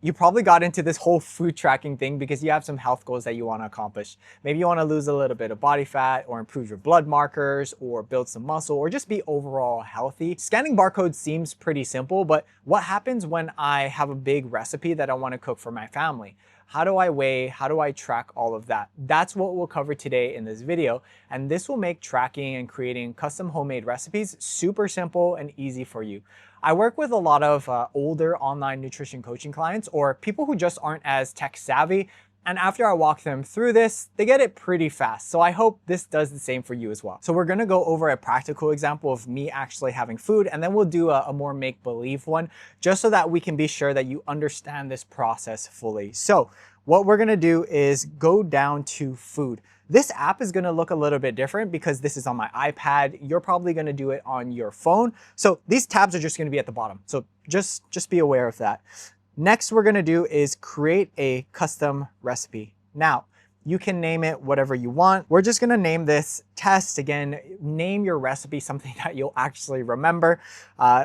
You probably got into this whole food tracking thing because you have some health goals that you want to accomplish. Maybe you want to lose a little bit of body fat or improve your blood markers or build some muscle or just be overall healthy. Scanning barcodes seems pretty simple, but what happens when I have a big recipe that I want to cook for my family? How do I weigh? How do I track all of that? That's what we'll cover today in this video. And this will make tracking and creating custom homemade recipes super simple and easy for you. I work with a lot of older online nutrition coaching clients or people who just aren't as tech savvy. And after I walk them through this, they get it pretty fast. So I hope this does the same for you as well. So we're gonna go over a practical example of me actually having food, and then we'll do a more make-believe one, just so that we can be sure that you understand this process fully. So what we're gonna do is go down to food. This app is gonna look a little bit different because this is on my iPad. You're probably gonna do it on your phone. So these tabs are just gonna be at the bottom. So just be aware of that. Next, we're gonna do is create a custom recipe. Now, you can name it whatever you want. We're just gonna name this test. Again, name your recipe something that you'll actually remember.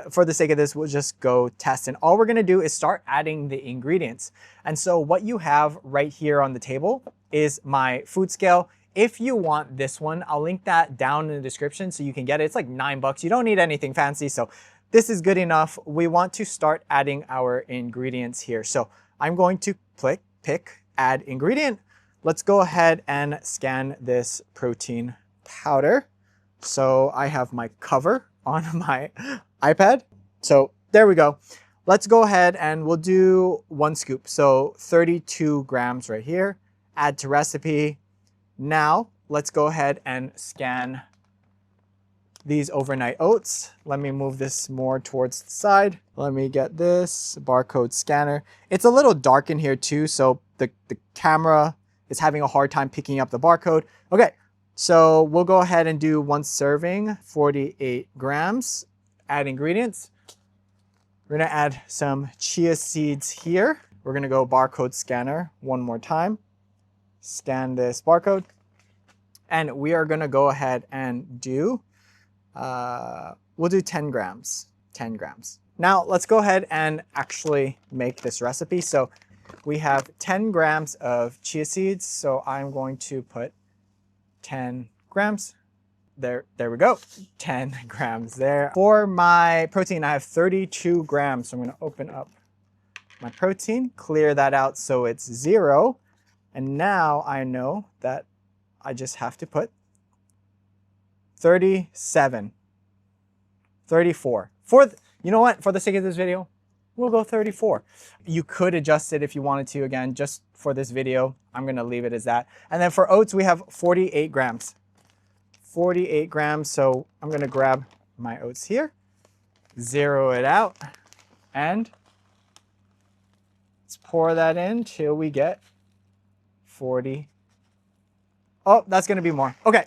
For the sake of this, we'll just go test. And all we're gonna do is start adding the ingredients. And so what you have right here on the table is my food scale. If you want this one, I'll link that down in the description so you can get it. It's like $9. You don't need anything fancy. So this is good enough. We want to start adding our ingredients here. So I'm going to pick add ingredient. Let's go ahead and scan this protein powder. So I have my cover on my iPad. So there we go. Let's go ahead and we'll do 1 scoop. So 32 grams right here. Add to recipe. Now let's go ahead and scan these overnight oats. Let me move this more towards the side. Let me get this barcode scanner. It's a little dark in here too, so the camera is having a hard time picking up the barcode. Okay, so we'll go ahead and do 1 serving, 48 grams. Add ingredients. We're gonna add some chia seeds here. We're gonna go barcode scanner one more time. Scan this barcode. And we are gonna go ahead and do we'll do 10 grams, 10 grams. Now let's go ahead and actually make this recipe. So we have 10 grams of chia seeds. So I'm going to put 10 grams. There we go, 10 grams there. For my protein, I have 32 grams. So I'm gonna open up my protein, clear that out so it's 0. And now I know that I just have to put 37, 34. You know what? For the sake of this video, we'll go 34. You could adjust it if you wanted to. Again, just for this video, I'm gonna leave it as that. And then for oats, we have 48 grams. 48 grams, so I'm gonna grab my oats here, 0 it out, and let's pour that in till we get 40. Oh, that's gonna be more. Okay,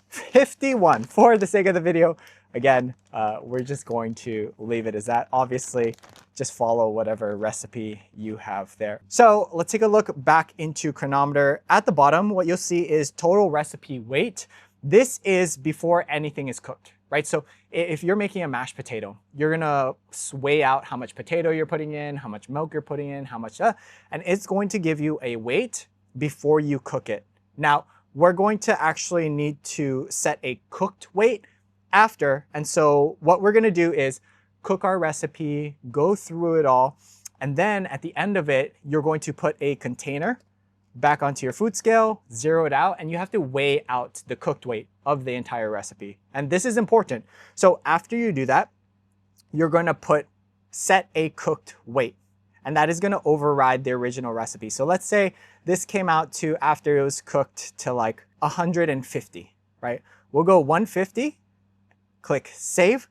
51 for the sake of the video. Again, we're just going to leave it as that. Obviously, just follow whatever recipe you have there. So let's take a look back into Cronometer. At the bottom, what you'll see is total recipe weight. This is before anything is cooked, right? So if you're making a mashed potato, you're gonna weigh out how much potato you're putting in, how much milk you're putting in, how much, and it's going to give you a weight before you cook it. Now, we're going to actually need to set a cooked weight after. And so what we're gonna do is cook our recipe, go through it all, and then at the end of it, you're going to put a container back onto your food scale, 0 it out, and you have to weigh out the cooked weight of the entire recipe. And this is important. So after you do that, you're gonna set a cooked weight, and that is gonna override the original recipe. So let's say this came out to, after it was cooked, to like 150, right? We'll go 150, click save,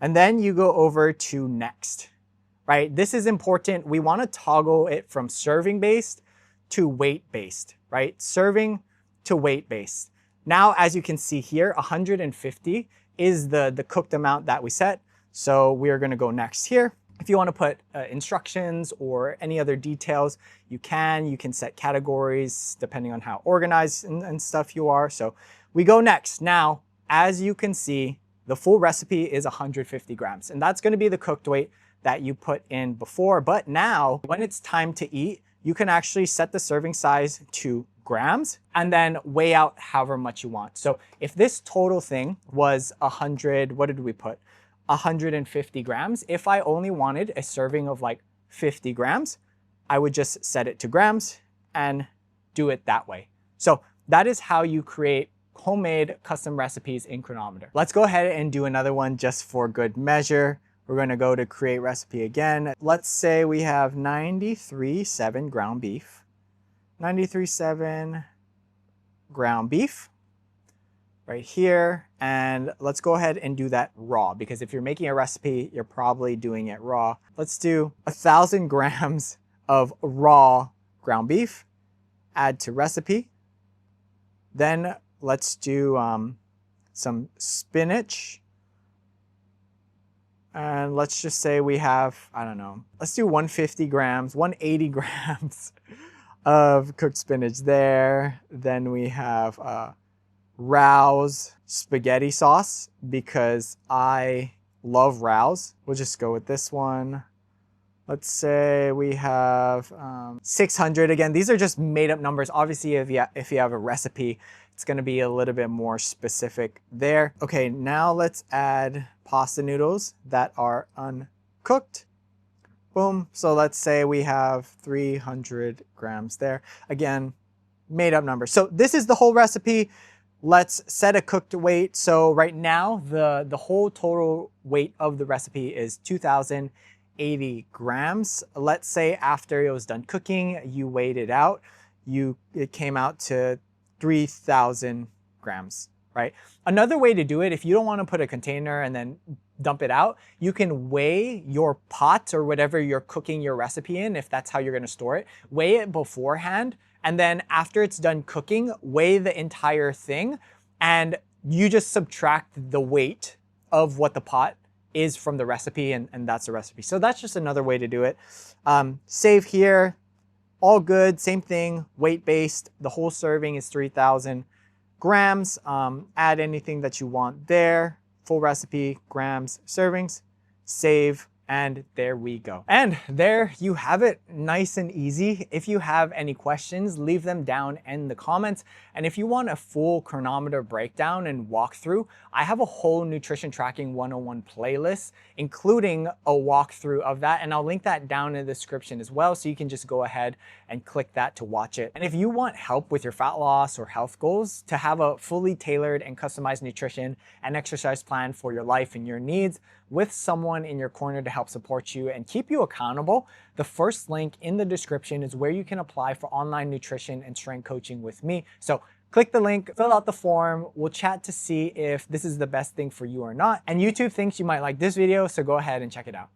and then you go over to next, right? This is important. We wanna toggle it from serving based to weight based, right? Serving to weight based. Now, as you can see here, 150 is the cooked amount that we set. So we are gonna go next here. If you wanna put instructions or any other details, you can set categories depending on how organized and stuff you are. So we go next. Now, as you can see, the full recipe is 150 grams, and that's gonna be the cooked weight. that you put in before. But now when it's time to eat, you can actually set the serving size to grams and then weigh out however much you want. So if this total thing was 100, what did we put? 150 grams. If I only wanted a serving of like 50 grams, I would just set it to grams and do it that way. So that is how you create homemade custom recipes in Cronometer. Let's go ahead and do another one just for good measure. We're going to go to create recipe again. Let's say we have 93.7 ground beef. 93.7 ground beef right here. And let's go ahead and do that raw, because if you're making a recipe, you're probably doing it raw. Let's do 1,000 grams of raw ground beef, add to recipe. Then let's do some spinach. And let's just say we have, I don't know, let's do 150 grams, 180 grams of cooked spinach there. Then we have Rao's spaghetti sauce, because I love Rao's. We'll just go with this one. Let's say we have 600. Again, these are just made up numbers. Obviously, if you have a recipe, it's going to be a little bit more specific there. Okay, now let's add pasta noodles that are uncooked. Boom. So let's say we have 300 grams there. Again, made up numbers. So this is the whole recipe. Let's set a cooked weight. So right now, the whole total weight of the recipe is 2,080 grams. Let's say after it was done cooking, you weighed it out. It came out to 3,000 grams, right? Another way to do it, if you don't want to put a container and then dump it out, you can weigh your pot or whatever you're cooking your recipe in, if that's how you're going to store it. Weigh it beforehand, and then after it's done cooking, weigh the entire thing, and you just subtract the weight of what the pot is from the recipe, and that's the recipe. So that's just another way to do it. Save here. All good, same thing, weight-based. The whole serving is 3,000 grams. Add anything that you want there. Full recipe, grams, servings, save, and there we go. And there you have it, nice and easy. If you have any questions, leave them down in the comments. And if you want a full Cronometer breakdown and walkthrough, I have a whole nutrition tracking 101 playlist, including a walkthrough of that. And I'll link that down in the description as well, so you can just go ahead and click that to watch it. And if you want help with your fat loss or health goals, to have a fully tailored and customized nutrition and exercise plan for your life and your needs, with someone in your corner to help support you and keep you accountable, the first link in the description is where you can apply for online nutrition and strength coaching with me. So click the link, fill out the form. We'll chat to see if this is the best thing for you or not. And YouTube thinks you might like this video, so go ahead and check it out.